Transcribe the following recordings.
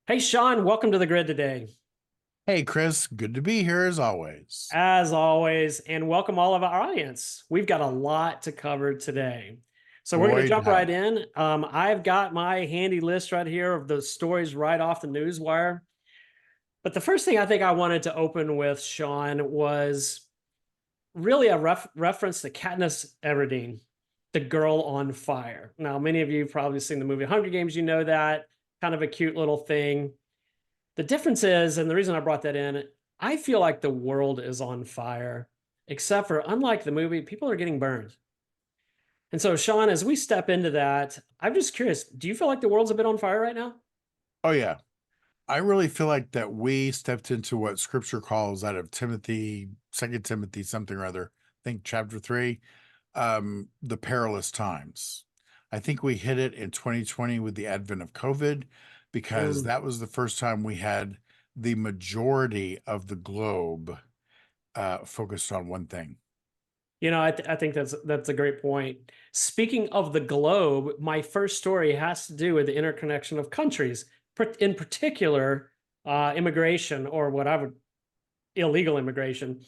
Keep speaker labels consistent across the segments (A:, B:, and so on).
A: Hey, Sean, welcome to the grid today.
B: Hey, Chris, good to be here as always.
A: As always, and welcome all of our audience. We've got a lot to cover today. So we're going to
B: Boy,
A: jump
B: have
A: right in. I've got my handy list right here of the stories right off the news wire. But the first thing I think I wanted to open with, Sean, was really a reference to Katniss Everdeen, the girl on fire. Now, many of you have probably seen the movie Hunger Games. You know that kind of a cute little thing. The difference is, and the reason I brought that in, I feel like the world is on fire, except for unlike the movie, people are getting burned. And so, Sean, as we step into that, I'm just curious, do you feel like the world's a bit on fire right now?
B: Oh yeah. I really feel like that we stepped into what scripture calls out of Timothy, Second Timothy, something or other, I think chapter 3, the perilous times. I think we hit it in 2020 with the advent of COVID because
A: Mm.
B: that was the first time we had the majority of the globe focused on one thing.
A: I think that's a great point. Speaking of the globe, my first story has to do with the interconnection of countries, in particular, immigration or what I would illegal immigration.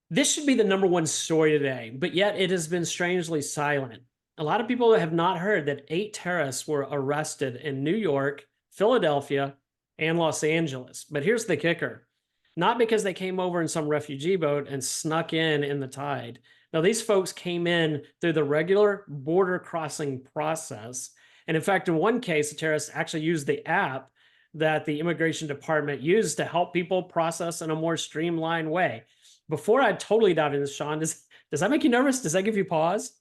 A: This should be the number one story today, but yet it has been strangely silent. A lot of people have not heard that 8 terrorists were arrested in New York, Philadelphia, and Los Angeles. But here's the kicker: not because they came over in some refugee boat and snuck in the tide. Now, these folks came in through the regular border crossing process. And in fact, in one case, the terrorists actually used the app that the immigration department used to help people process in a more streamlined way. Before I totally dive into this, Sean, does that make you nervous? Does that give you pause?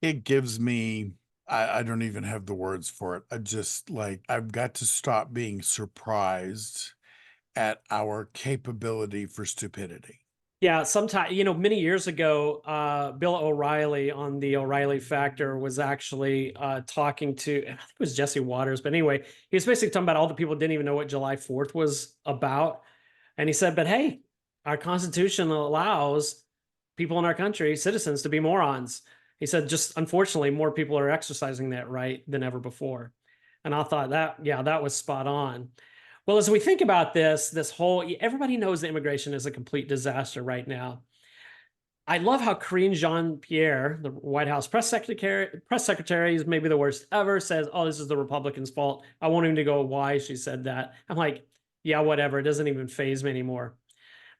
B: It gives me, I don't even have the words for it. I just like, I've got to stop being surprised at our capability for stupidity.
A: Yeah, sometime, many years ago, Bill O'Reilly on the O'Reilly Factor was actually talking to, I think it was Jesse Waters, but anyway, he was basically talking about all the people who didn't even know what July 4th was about. And he said, but hey, our Constitution allows people in our country, citizens, to be morons. He said, just unfortunately, more people are exercising that right than ever before. And I thought that, yeah, that was spot on. Well, as we think about this whole, everybody knows that immigration is a complete disaster right now. I love how Karine Jean-Pierre, the White House press secretary is maybe the worst ever, says, "Oh, this is the Republicans' fault." I won't even go why she said that. I'm like, yeah, whatever. It doesn't even faze me anymore.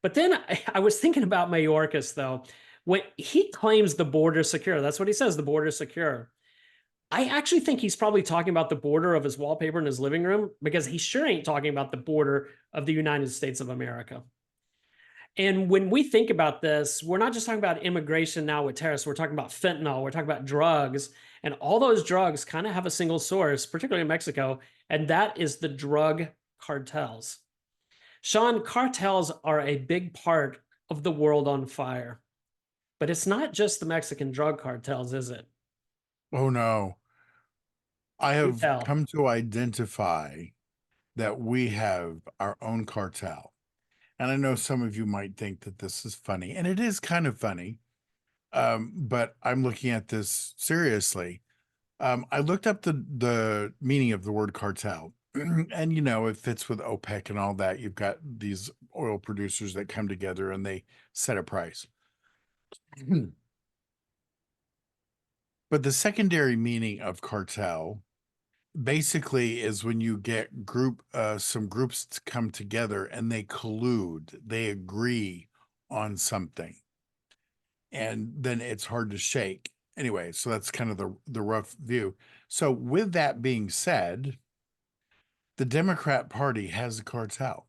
A: But then I was thinking about Mayorkas though. When he claims the border is secure, that's what he says, the border is secure. I actually think he's probably talking about the border of his wallpaper in his living room because he sure ain't talking about the border of the United States of America. And when we think about this, we're not just talking about immigration now with terrorists. We're talking about fentanyl. We're talking about drugs. And all those drugs kind of have a single source, particularly in Mexico, and that is the drug cartels. Sean, cartels are a big part of the world on fire. But it's not just the Mexican drug cartels, is it?
B: Oh no. I
A: Do
B: have
A: tell.
B: come to identify that we have our own cartel. And I know some of you might think that this is funny, and it is kind of funny. But I'm looking at this seriously. I looked up the meaning of the word cartel, and it fits with OPEC and all that. You've got these oil producers that come together and they set a price. But the secondary meaning of cartel basically is when you get some groups to come together and they collude, they agree on something, and then it's hard to shake. Anyway, so that's kind of the rough view. So with that being said, the Democrat Party has a cartel.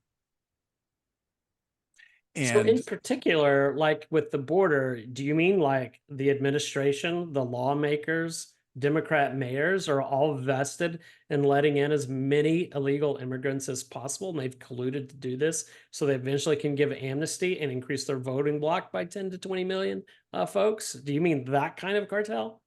A: So in
B: And
A: particular, like with the border, do you mean like the administration, the lawmakers, Democrat mayors are all vested in letting in as many illegal immigrants as possible? And they've colluded to do this so they eventually can give amnesty and increase their voting block by 10 to 20 million folks? Do you mean that kind of cartel?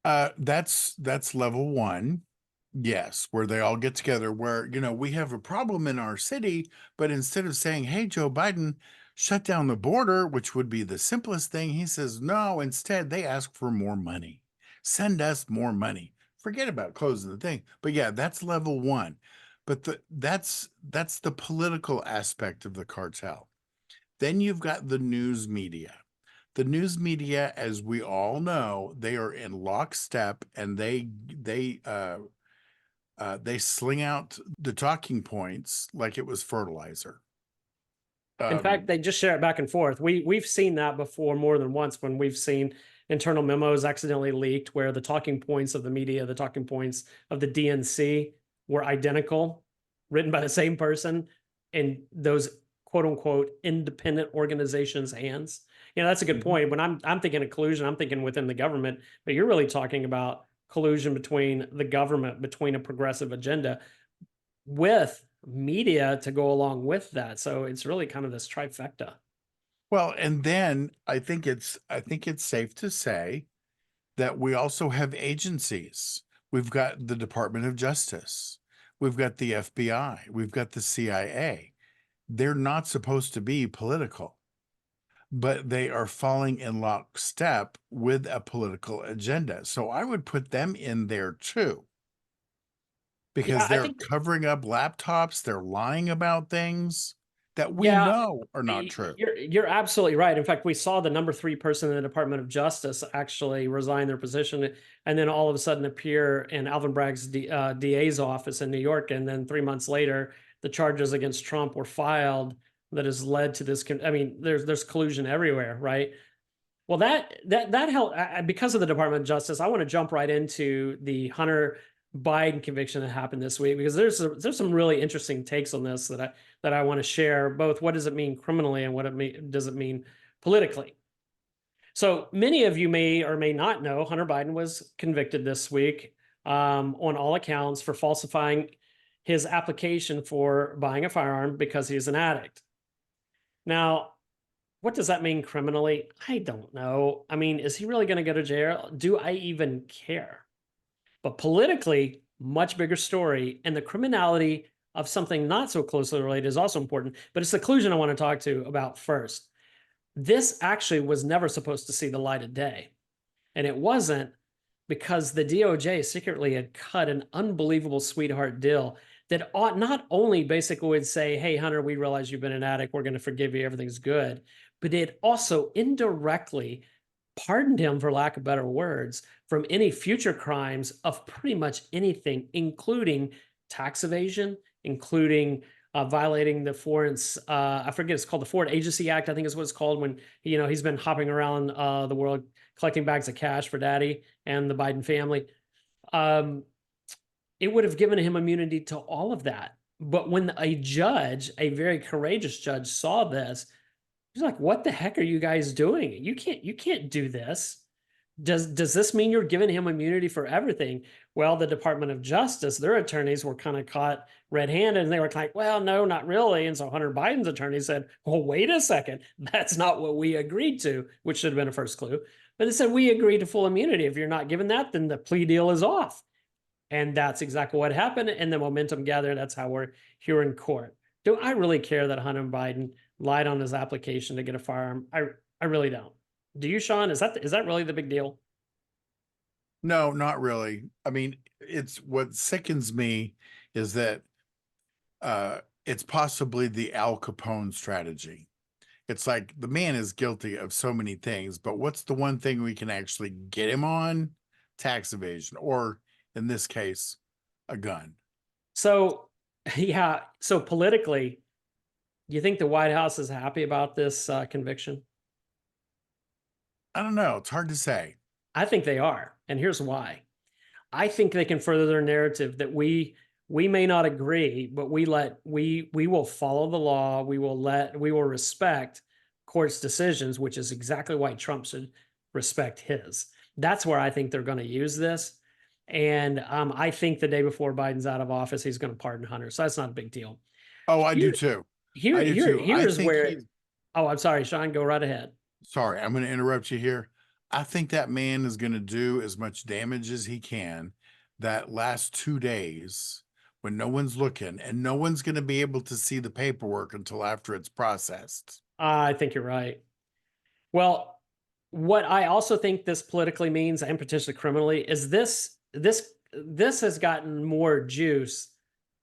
B: that's level one. Yes, where they all get together, where we have a problem in our city, but instead of saying, "Hey, Joe Biden, shut down the border," which would be the simplest thing, he says, "No, instead they ask for more money. Send us more money. forget about closing the thing. But yeah, that's level one. But that's the political aspect of the cartel. Then you've got the news media. The news media, as we all know, they are in lockstep, and they sling out the talking points like it was fertilizer.
A: In fact, they just share it back and forth. We've seen that before more than once when we've seen internal memos accidentally leaked where the talking points of the media, the talking points of the DNC were identical, written by the same person in those quote unquote independent organizations' hands. You know, that's a good point. When I'm thinking of collusion, I'm thinking within the government, but you're really talking about collusion between the government, between a progressive agenda with media to go along with that. So it's really kind of this trifecta.
B: Well, and then I think it's safe to say that we also have agencies. We've got the Department of Justice. We've got the FBI. We've got the CIA. They're not supposed to be political, but they are falling in lockstep with a political agenda. So I would put them in there too,
A: Yeah,
B: because
A: I
B: they're
A: think
B: covering up laptops, they're lying about things that we
A: yeah,
B: know are not true.
A: you're absolutely right. In fact, we saw the number 3 person in the Department of Justice actually resign their position, and then all of a sudden appear in Alvin Bragg's DA's office in New York, and then 3 months later, the charges against Trump were filed. That has led to this. I mean, there's collusion everywhere, right? Well, that helped because of the Department of Justice. I want to jump right into the Hunter Biden conviction that happened this week because there's some really interesting takes on this that I want to share. Both what does it mean criminally and what does it mean politically. So many of you may or may not know Hunter Biden was convicted this week on all accounts for falsifying his application for buying a firearm because he's an addict. Now, what does that mean criminally? I don't know. I mean, is he really going to go to jail? Do I even care? But politically, much bigger story. And the criminality of something not so closely related is also important. But it's the collusion I want to talk to about first. This actually was never supposed to see the light of day. And it wasn't because the DOJ secretly had cut an unbelievable sweetheart deal that ought not only basically would say, hey, Hunter, we realize you've been an addict. We're going to forgive you. Everything's good. But it also indirectly pardoned him, for lack of better words, from any future crimes of pretty much anything, including tax evasion, including violating the foreign, I forget, it's called the Foreign Agency Act, I think is what it's called, when, you know, he's been hopping around the world collecting bags of cash for daddy and the Biden family. It would have given him immunity to all of that. But when a judge, a very courageous judge, saw this, he's like, what the heck are you guys doing? You can't do this. Does this mean you're giving him immunity for everything? Well, the Department of Justice, their attorneys were kind of caught red-handed, and they were like, well, no, not really. And so Hunter Biden's attorney said, well, wait a second. That's not what we agreed to, which should have been a first clue. But they said, we agreed to full immunity. If you're not given that, then the plea deal is off. And that's exactly what happened. And the momentum gathered. That's how we're here in court. Do I really care that Hunter Biden lied on his application to get a firearm? I really don't. Do you, Shaun? Is that really the big deal?
B: No, not really. I mean, it's what sickens me is that it's possibly the Al Capone strategy. It's like the man is guilty of so many things, but what's the one thing we can actually get him on? Tax evasion, or in this case, a gun.
A: So, yeah. So politically, you think the White House is happy about this conviction?
B: I don't know. It's hard to say.
A: I think they are, and here's why. I think they can further their narrative that we may not agree, but we will follow the law. We will respect court's decisions, which is exactly why Trump should respect his. That's where I think they're going to use this. And I think the day before Biden's out of office, he's going to pardon Hunter. So that's not a big deal.
B: Oh, I do
A: Here,
B: too. I do too. I
A: here's
B: think
A: where.
B: he's
A: Oh, I'm sorry, Shaun. Go right ahead.
B: sorry. I'm going to interrupt you here. I think that man is going to do as much damage as he can that last 2 days when no one's looking, and no one's going to be able to see the paperwork until after it's processed.
A: I think you're right. Well, what I also think this politically means, and potentially criminally, is this this has gotten more juice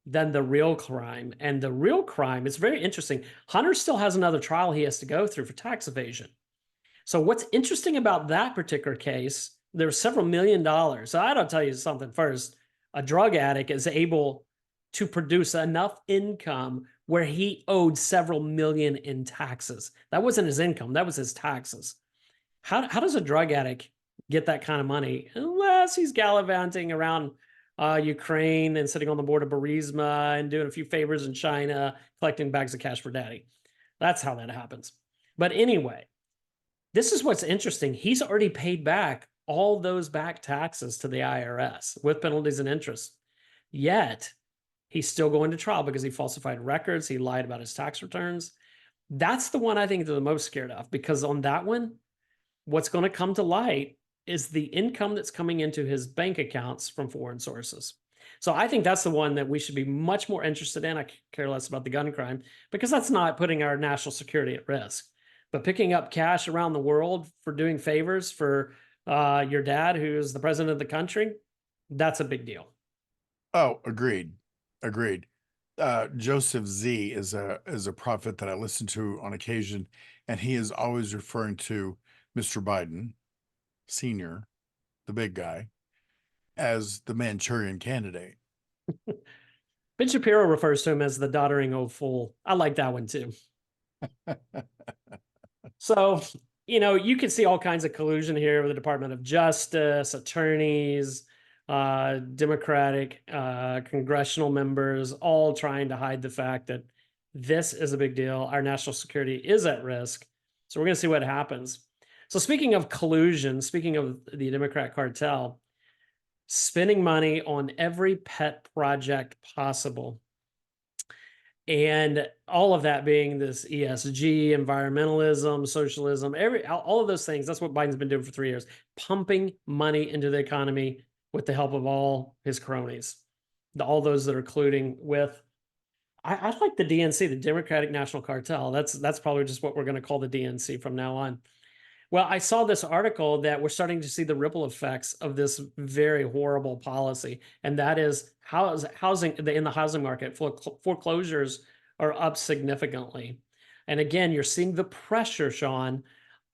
A: than the real crime. And the real crime is very interesting. Hunter still has another trial he has to go through for tax evasion. So what's interesting about that particular case, there's several $1,000,000. So I don't tell you something first. A drug addict is able to produce enough income where he owed several million in taxes. That wasn't his income, that was his taxes. How does a drug addict get that kind of money unless he's gallivanting around Ukraine and sitting on the board of Burisma and doing a few favors in China, collecting bags of cash for daddy? That's how that happens. But anyway, this is what's interesting. He's already paid back all those back taxes to the IRS with penalties and interest. Yet he's still going to trial because he falsified records. He lied about his tax returns. That's the one I think they're the most scared of, because on that one, what's going to come to light is the income that's coming into his bank accounts from foreign sources. So I think that's the one that we should be much more interested in. I care less about the gun crime because that's not putting our national security at risk. But picking up cash around the world for doing favors for your dad, who's the president of the country, that's a big deal.
B: Oh, agreed. Agreed. Joseph Z is a prophet that I listen to on occasion, and he is always referring to Mr. Biden, senior, the big guy, as the Manchurian candidate.
A: Ben Shapiro refers to him as the doddering old fool. I like that one too. So, you can see all kinds of collusion here with the Department of Justice, attorneys, Democratic congressional members, all trying to hide the fact that this is a big deal. Our national security is at risk. So we're going to see what happens. So speaking of collusion, speaking of the Democrat cartel, spending money on every pet project possible. And all of that being this ESG, environmentalism, socialism, all of those things. That's what Biden's been doing for 3 years, pumping money into the economy with the help of all his cronies, all those that are colluding with. I like the DNC, the Democratic National Cartel. That's probably just what we're going to call the DNC from now on. Well, I saw this article that we're starting to see the ripple effects of this very horrible policy, and that is housing in the housing market. Foreclosures are up significantly. And again, you're seeing the pressure, Shaun,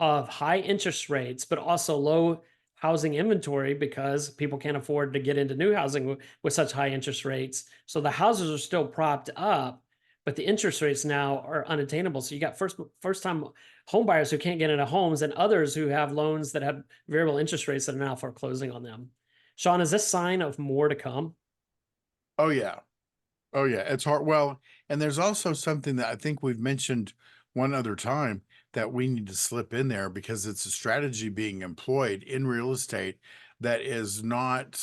A: of high interest rates, but also low housing inventory because people can't afford to get into new housing with such high interest rates. So the houses are still propped up, but the interest rates now are unattainable. So you got first time home buyers who can't get into homes and others who have loans that have variable interest rates that are now foreclosing on them. Shaun, is this sign of more to come?
B: Oh yeah. Oh yeah. It's hard. Well, and there's also something that I think we've mentioned one other time that we need to slip in there because it's a strategy being employed in real estate that is not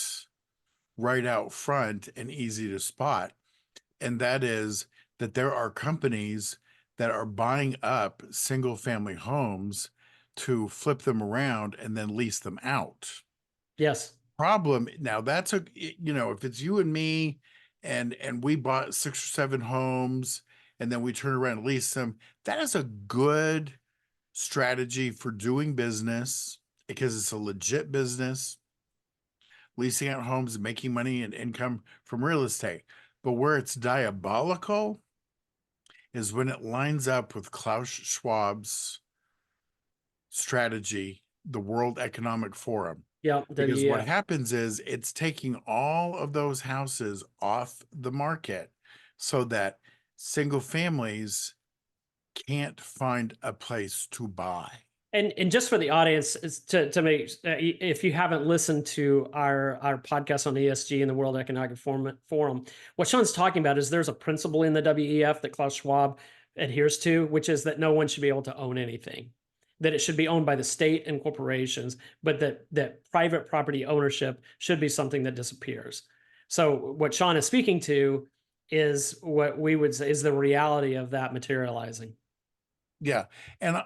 B: right out front and easy to spot. And that is that there are companies that are buying up single family homes to flip them around and then lease them out.
A: Yes.
B: Problem now, that's if it's you and me and we bought 6 or 7 homes and then we turn around and lease them, that is a good strategy for doing business because it's a legit business, leasing out homes and making money and income from real estate. But where it's diabolical is when it lines up with Klaus Schwab's strategy, the World Economic Forum.
A: Yeah.
B: Because what happens is it's taking all of those houses off the market so that single families can't find a place to buy.
A: And just for the audience, is to make if you haven't listened to our podcast on ESG and the World Economic Forum, what Shaun's talking about is there's a principle in the WEF that Klaus Schwab adheres to, which is that no one should be able to own anything, that it should be owned by the state and corporations, but that private property ownership should be something that disappears. So what Shaun is speaking to is what we would say is the reality of that materializing.
B: Yeah. And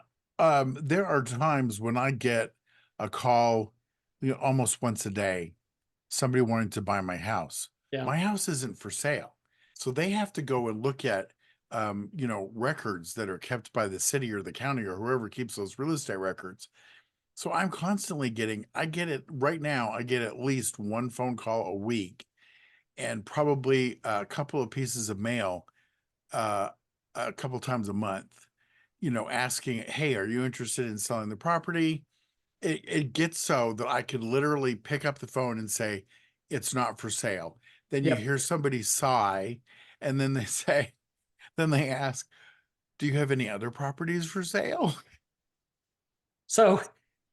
B: there are times when I get a call, almost once a day, somebody wanting to buy my house.
A: Yeah.
B: My house isn't for sale. So they have to go and look at records that are kept by the city or the county or whoever keeps those real estate records. So I'm constantly I get it right now. I get at least one phone call a week and probably a couple of pieces of mail uh, a couple times a month, asking, hey, are you interested in selling the property? It gets so that I could literally pick up the phone and say, it's not for sale. Then you
A: Yep.
B: hear somebody sigh, and then they say, then they ask, do you have any other properties for sale?
A: So,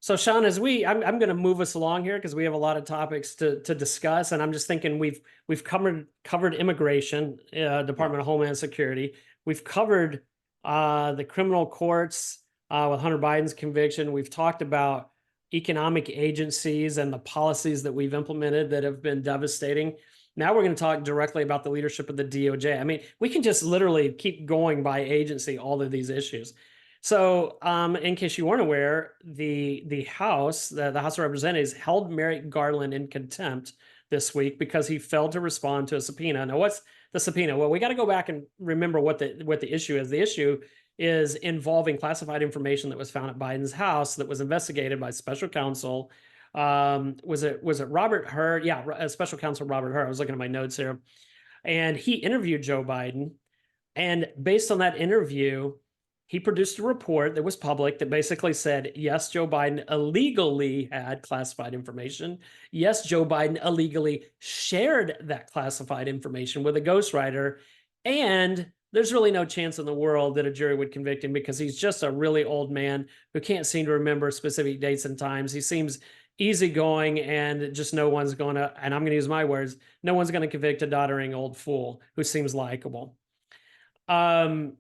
A: so Shaun, I'm going to move us along here because we have a lot of topics to discuss, and I'm just thinking we've covered immigration,
B: Yeah.
A: Department of Homeland Security. We've covered the criminal courts with Hunter Biden's conviction. We've talked about economic agencies and the policies that we've implemented that have been devastating. Now we're going to talk directly about the leadership of the DOJ. I mean, we can just literally keep going by agency, all of these issues. So, in case you weren't aware, the House, the House of Representatives, held Merrick Garland in contempt this week because he failed to respond to a subpoena. Now, what's the subpoena? Well, we got to go back and remember what the issue is. The issue is involving classified information that was found at Biden's house that was investigated by special counsel. Was it Robert Hur? Yeah, special counsel Robert Hur. I was looking at my notes here, and he interviewed Joe Biden, and based on that interview, he produced a report that was public that basically said, yes, Joe Biden illegally had classified information. Yes, Joe Biden illegally shared that classified information with a ghostwriter. And there's really no chance in the world that a jury would convict him because he's just a really old man who can't seem to remember specific dates and times. He seems easygoing, and just no one's going to, and I'm going to use my words, no one's going to convict a doddering old fool who seems likable. Um,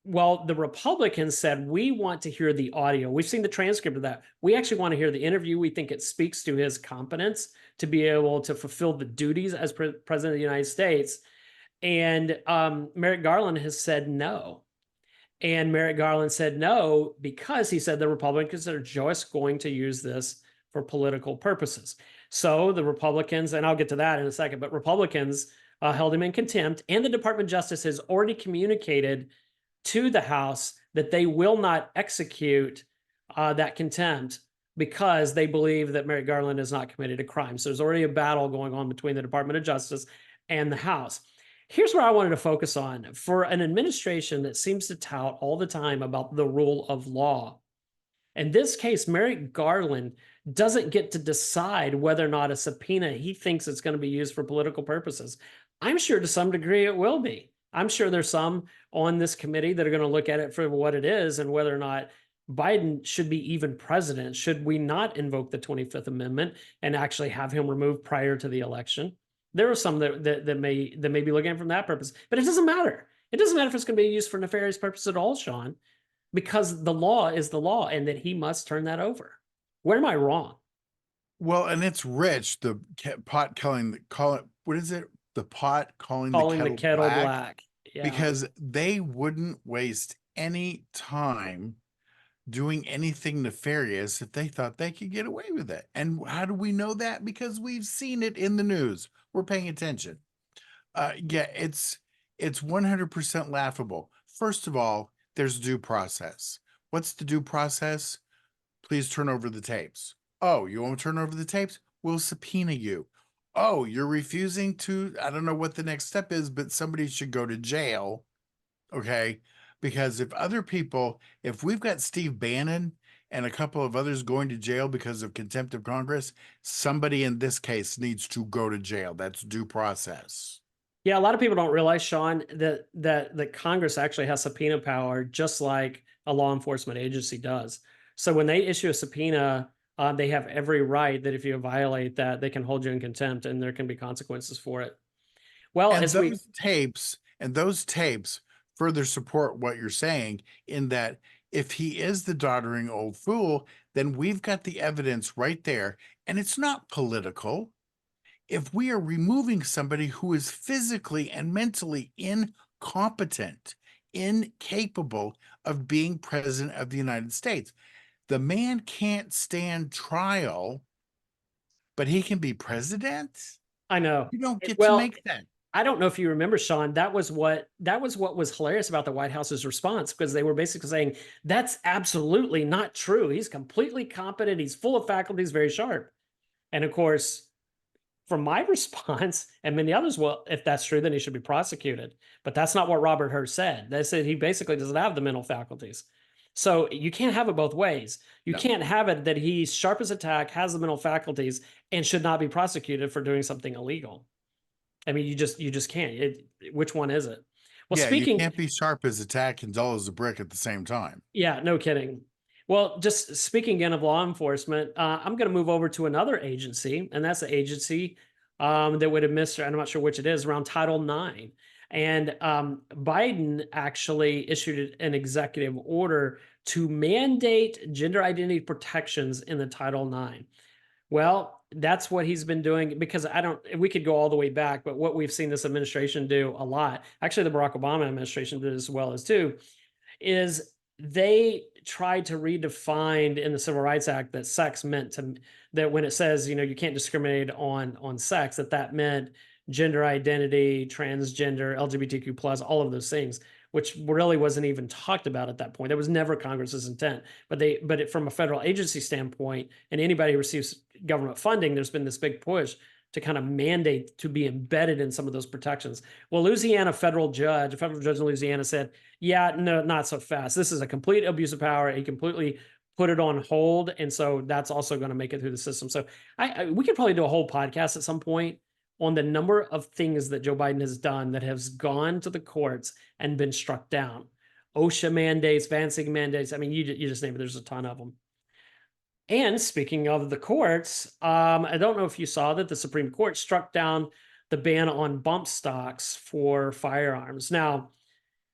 A: well, the Republicans said, we want to hear the audio. We've seen the transcript of that. We actually want to hear the interview. We think it speaks to his competence to be able to fulfill the duties as president of the United States. And Merrick Garland has said no. And Merrick Garland said no because he said the Republicans are just going to use this for political purposes. So the Republicans, and I'll get to that in a second, but Republicans held him in contempt, and the Department of Justice has already communicated to the House that they will not execute that contempt because they believe that Merrick Garland has not committed a crime. So there's already a battle going on between the Department of Justice and the House. Here's where I wanted to focus on. For an administration that seems to tout all the time about the rule of law, in this case, Merrick Garland doesn't get to decide whether or not a subpoena he thinks it's going to be used for political purposes. I'm sure to some degree it will be. I'm sure there's some on this committee that are going to look at it for what it is and whether or not Biden should be even president. Should we not invoke the 25th Amendment and actually have him removed prior to the election? There are some that may be looking at it from that purpose, but it doesn't matter. It doesn't matter if it's going to be used for nefarious purpose at all, Shaun, because the law is the law and that he must turn that over. Where am I wrong?
B: Well, and it's rich. The pot call it, what is it? The pot calling the
A: Calling the
B: kettle
A: kettle
B: black,
A: black. Yeah.
B: because they wouldn't waste any time doing anything nefarious if they thought they could get away with it. And how do we know that? Because we've seen it in the news. We're paying attention. Yeah, it's 100% laughable. First of all, there's due process. What's the due process? Please turn over the tapes. Oh, you won't turn over the tapes? We'll subpoena you. Oh, you're refusing to, I don't know what the next step is, but somebody should go to jail. Okay. Because if we've got Steve Bannon and a couple of others going to jail because of contempt of Congress, somebody in this case needs to go to jail. That's due process.
A: Yeah, a lot of people don't realize, Shaun, that Congress actually has subpoena power, just like a law enforcement agency does. So when they issue a subpoena, they have every right that if you violate that, they can hold you in contempt, and there can be consequences for it. Well,
B: And
A: as we
B: those tapes further support what you're saying, in that if he is the doddering old fool, then we've got the evidence right there, and it's not political. If we are removing somebody who is physically and mentally incompetent, incapable of being president of the United States, the man can't stand trial, but he can be president.
A: I know.
B: You don't get to
A: Well,
B: make that.
A: I don't know if you remember, Shaun, that was what was hilarious about the White House's response, because they were basically saying that's absolutely not true. He's completely competent. He's full of faculties, very sharp. And of course, from my response and many others, well, if that's true, then he should be prosecuted. But that's not what Robert Hur said. They said he basically doesn't have the mental faculties. So you can't have it both ways. You
B: No.
A: can't have it that he's sharp as a tack, has the mental faculties, and should not be prosecuted for doing something illegal. I mean, you just can't. Which one is it? Well,
B: Yeah, you
A: speaking,
B: can't be sharp as a tack and dull as a brick at the same time.
A: yeah, no kidding. Well, just speaking again of law enforcement, I'm going to move over to another agency, and that's the agency that would administer, and I'm not sure which it is, around Title IX. And Biden actually issued an executive order to mandate gender identity protections in the Title IX. Well, that's what he's been doing, because we could go all the way back, but what we've seen this administration do a lot, actually the Barack Obama administration did as well as too, is they tried to redefine in the Civil Rights Act that sex meant that when it says, you can't discriminate on sex, that meant gender identity, transgender, LGBTQ plus, all of those things, which really wasn't even talked about at that point. That was never Congress's intent. But from a federal agency standpoint, and anybody who receives government funding, there's been this big push to kind of mandate to be embedded in some of those protections. Well, a federal judge in Louisiana said, yeah, no, not so fast. This is a complete abuse of power. He completely put it on hold. And so that's also going to make it through the system. So we could probably do a whole podcast at some point on the number of things that Joe Biden has done that has gone to the courts and been struck down. OSHA mandates, Vansing mandates. I mean, you just name it. There's a ton of them. And speaking of the courts, I don't know if you saw that the Supreme Court struck down the ban on bump stocks for firearms. Now,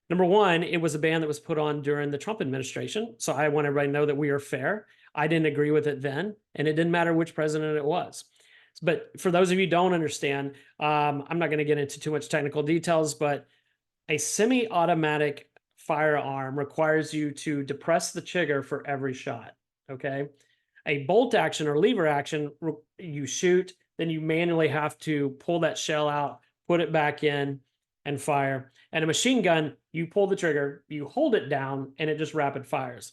A: number one, it was a ban that was put on during the Trump administration. So I want everybody to know that we are fair. I didn't agree with it then, and it didn't matter which president it was. But for those of you who don't understand, I'm not going to get into too much technical details, but a semi-automatic firearm requires you to depress the trigger for every shot, okay? A bolt action or lever action, you shoot, then you manually have to pull that shell out, put it back in, and fire. And a machine gun, you pull the trigger, you hold it down, and it just rapid fires.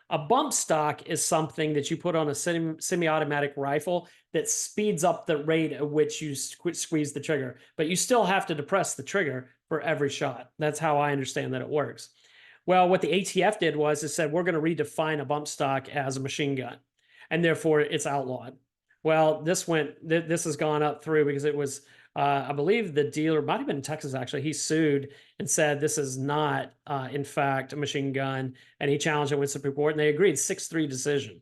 A: A bump stock is something that you put on a semi-automatic rifle that speeds up the rate at which you squeeze the trigger, but you still have to depress the trigger for every shot. That's how I understand that it works. Well, what the ATF did was it said, we're going to redefine a bump stock as a machine gun, and therefore it's outlawed. Well, this has gone up through because it was, I believe the dealer might have been in Texas, actually. He sued and said this is not, in fact, a machine gun. And he challenged it with Supreme Court, and they agreed, 6-3 decision,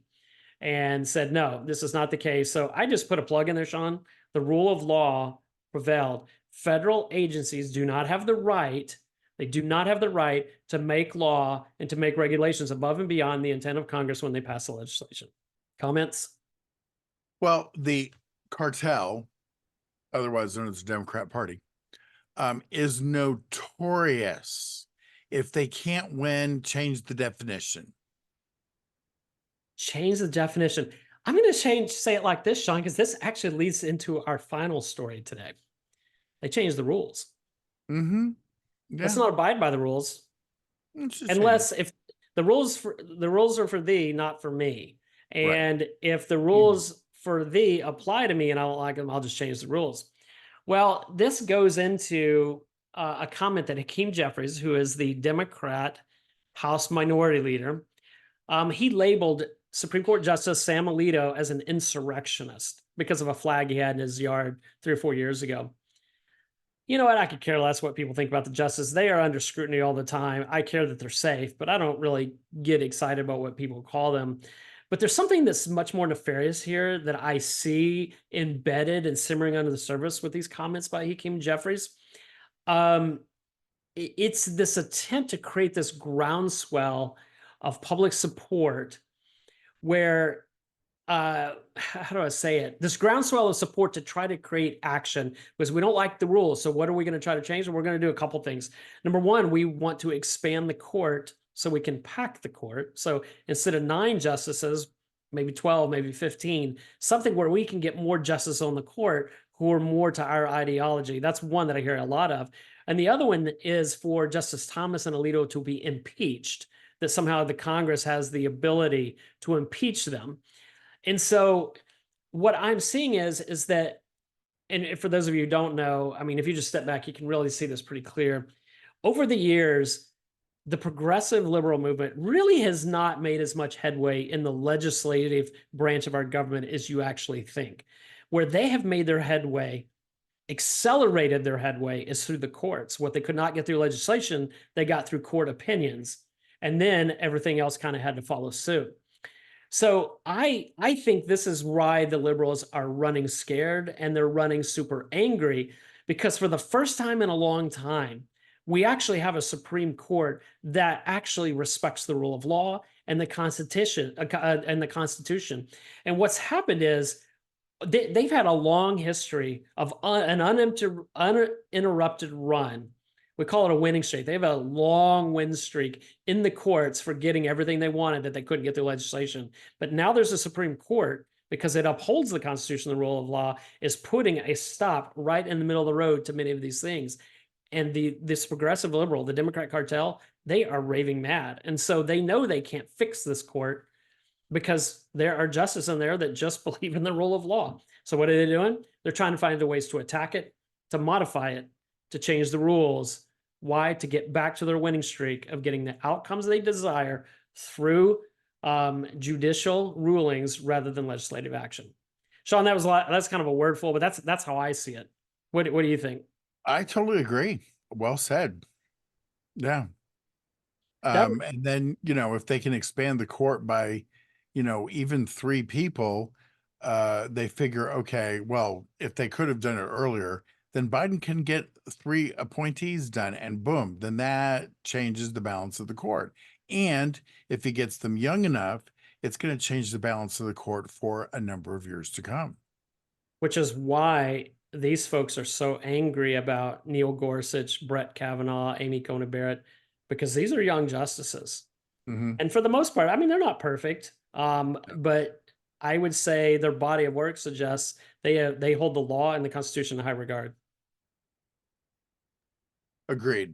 A: and said, no, this is not the case. So I just put a plug in there, Shaun. The rule of law prevailed. Federal agencies do not have the right. They do not have the right to make law and to make regulations above and beyond the intent of Congress when they pass the legislation. Comments?
B: Well, the cartel, otherwise known as the Democrat Party, is notorious. If they can't win, change the definition.
A: Change the definition. I'm going to say it like this, Shaun, because this actually leads into our final story today. They changed the rules.
B: Mm-hmm. Yeah.
A: Let's not abide by the rules, unless if the rules are for thee, not for me. And right. If the rules for thee apply to me and I don't like them, I'll just change the rules. Well, this goes into a comment that Hakeem Jeffries, who is the Democrat House Minority Leader, he labeled Supreme Court Justice Sam Alito as an insurrectionist because of a flag he had in his yard 3 or 4 years ago. You know what? I could care less what people think about the justices. They are under scrutiny all the time. I care that they're safe, but I don't really get excited about what people call them. But there's something that's much more nefarious here that I see embedded and simmering under the surface with these comments by Hakeem Jeffries. It's this attempt to create this groundswell of public support where, how do I say it? This groundswell of support to try to create action because we don't like the rules. So what are we going to try to change? We're going to do a couple things. Number one, we want to expand the court so we can pack the court. So instead of 9 justices, maybe 12, maybe 15, something where we can get more justice on the court. who are more to our ideology. That's one that I hear a lot of. And the other one is for Justice Thomas and Alito to be impeached, that somehow the Congress has the ability to impeach them. And so what I'm seeing is that, and for those of you who don't know, I mean, if you just step back, you can really see this pretty clear. Over the years, the progressive liberal movement really has not made as much headway in the legislative branch of our government as you actually think. Where they have made their headway, accelerated their headway, is through the courts. What they could not get through legislation, they got through court opinions. And then everything else kind of had to follow suit. So I think this is why the liberals are running scared and they're running super angry, because for the first time in a long time, we actually have a Supreme Court that actually respects the rule of law and the Constitution And what's happened is they've had a long history of an uninterrupted run. We call it a winning streak. They have a long win streak in the courts for getting everything they wanted that they couldn't get through legislation. But now there's a Supreme Court, because it upholds the Constitution, the rule of law, is putting a stop right in the middle of the road to many of these things. And this progressive liberal, the Democrat cartel, they are raving mad. And so they know they can't fix this court because there are justices in there that just believe in the rule of law. So what are they doing? They're trying to find the ways to attack it, to modify it, to change the rules. Why? To get back to their winning streak of getting the outcomes they desire through judicial rulings rather than legislative action. Shaun, that was a lot. That's kind of a wordful, but that's how I see it. What do you think?
B: I totally agree. Well said. Yeah. And then, if they can expand the court by, even 3 people, they figure, okay, well, if they could have done it earlier, then Biden can get 3 appointees done, and boom, then that changes the balance of the court. And if he gets them young enough, it's going to change the balance of the court for a number of years to come.
A: Which is why these folks are so angry about Neil Gorsuch, Brett Kavanaugh, Amy Coney Barrett, because these are young justices.
B: Mm-hmm.
A: And for the most part, I mean, they're not perfect, but I would say their body of work suggests they hold the law and the Constitution in high regard.
B: Agreed.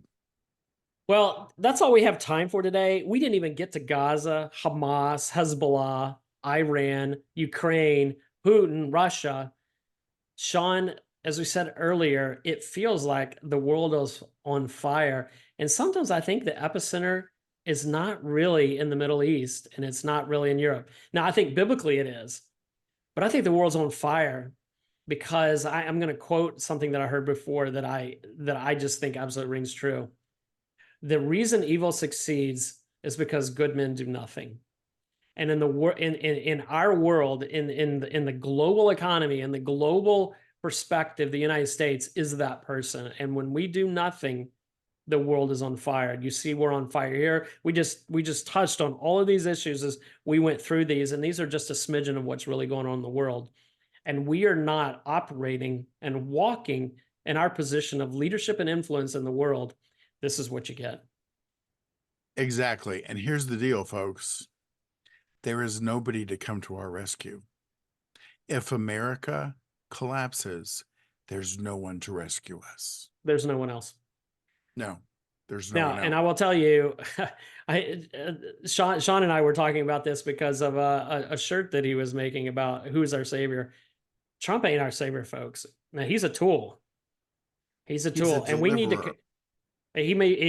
A: Well, that's all we have time for today. We didn't even get to Gaza, Hamas, Hezbollah, Iran, Ukraine, Putin, Russia. Shaun, as we said earlier, it feels like the world is on fire. And sometimes I think the epicenter is not really in the Middle East, and it's not really in Europe. Now, I think biblically it is, but I think the world's on fire because I'm going to quote something that I heard before that I just think absolutely rings true. The reason evil succeeds is because good men do nothing. And in our world, in the global economy, in the global perspective, the United States is that person. And when we do nothing, the world is on fire. You see, we're on fire here. We just touched on all of these issues as we went through these, and these are just a smidgen of what's really going on in the world. And we are not operating and walking in our position of leadership and influence in the world. This is what you get.
B: Exactly. And here's the deal, folks. There is nobody to come to our rescue. If America collapses, there's no one to rescue us.
A: There's no one else.
B: No, there's no one else.
A: And I will tell you, Shaun and I were talking about this because of a shirt that he was making about who's our savior. Trump ain't our savior, folks. Now, he's a tool. He's a tool, and we need to.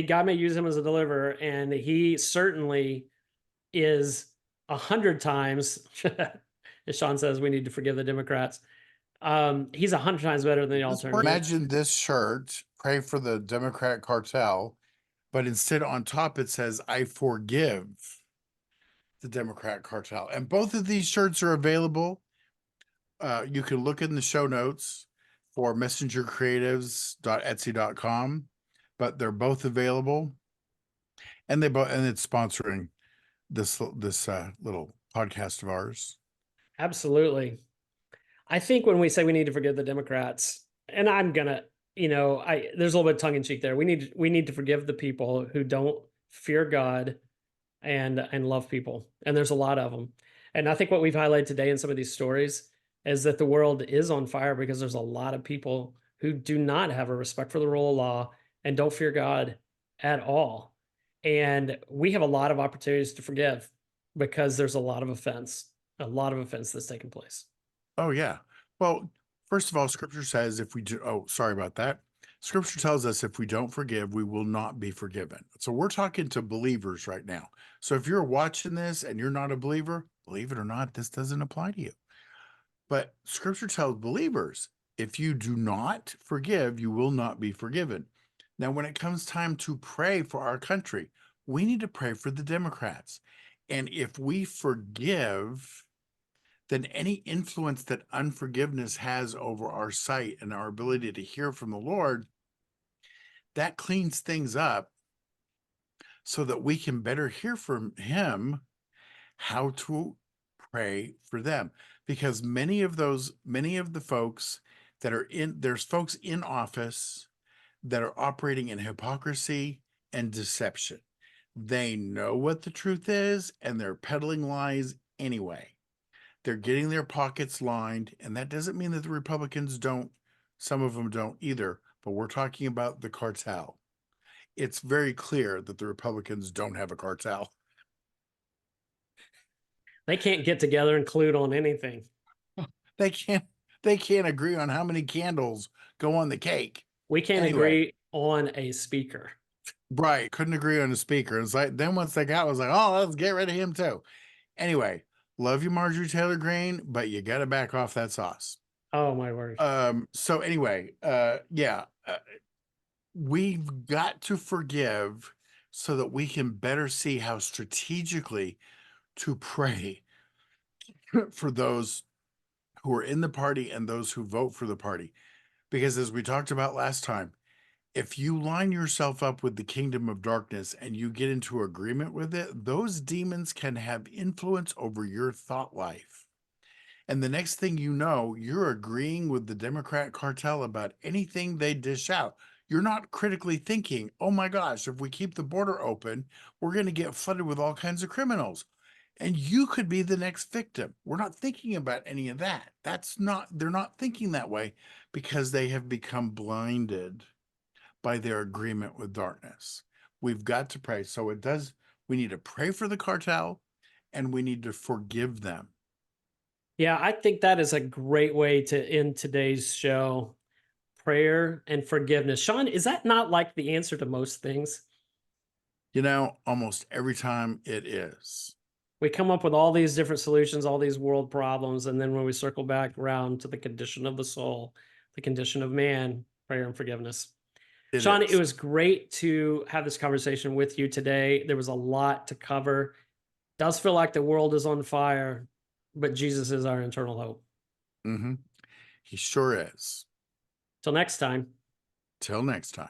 A: God may use him as a deliverer, and he certainly is 100 times. As Shaun says, we need to forgive the Democrats. He's 100 times better than the alternative.
B: Imagine this shirt, pray for the Democrat cartel, but instead on top it says, I forgive the Democrat cartel. And both of these shirts are available. You can look in the show notes for messengercreatives.etsy.com, but they're both available. And it's sponsoring this little podcast of ours.
A: Absolutely. I think when we say we need to forgive the Democrats, and I'm gonna, there's a little bit of tongue in cheek there. We need to forgive the people who don't fear God and love people, and there's a lot of them. And I think what we've highlighted today in some of these stories is that the world is on fire because there's a lot of people who do not have a respect for the rule of law and don't fear God at all. And we have a lot of opportunities to forgive because there's a lot of offense that's taken place.
B: Oh, yeah. Well, first of all, scripture says if we do, oh, sorry about that. Scripture tells us if we don't forgive, we will not be forgiven. So we're talking to believers right now. So if you're watching this and you're not a believer, believe it or not, this doesn't apply to you. But scripture tells believers, if you do not forgive, you will not be forgiven. Now, when it comes time to pray for our country, we need to pray for the Democrats. And if we forgive, then any influence that unforgiveness has over our sight and our ability to hear from the Lord, that cleans things up so that we can better hear from Him how to pray for them. Because many of the folks that are there's folks in office that are operating in hypocrisy and deception. They know what the truth is and they're peddling lies anyway. They're getting their pockets lined, and that doesn't mean that the Republicans don't, some of them don't either, but we're talking about the cartel. It's very clear that the Republicans don't have a cartel.
A: They can't get together and collude on anything.
B: They can't agree on how many candles go on the cake.
A: We can't
B: Anyway,
A: agree on a speaker.
B: right, couldn't agree on a speaker. It's like then once they got, it was like, oh, let's get rid of him too. Anyway, love you, Marjorie Taylor Greene, but you got to back off that sauce.
A: Oh my word.
B: So anyway, we've got to forgive so that we can better see how strategically to pray for those who are in the party and those who vote for the party. Because as we talked about last time, if you line yourself up with the kingdom of darkness and you get into agreement with it, those demons can have influence over your thought life. And the next thing you know, you're agreeing with the Democrat cartel about anything they dish out. You're not critically thinking, oh my gosh, if we keep the border open, we're going to get flooded with all kinds of criminals. And you could be the next victim. We're not thinking about any of that. They're not thinking that way because they have become blinded by their agreement with darkness. We've got to pray. So we need to pray for the cartel and we need to forgive them.
A: Yeah, I think that is a great way to end today's show. Prayer and forgiveness. Shaun, is that not like the answer to most things?
B: Almost every time it is.
A: We come up with all these different solutions, all these world problems, and then when we circle back around to the condition of the soul, the condition of man, prayer and forgiveness. Shaun, it was great to have this conversation with you today. There was a lot to cover. Does feel like the world is on fire, but Jesus is our eternal hope.
B: He sure is.
A: Till next time.
B: Till next time.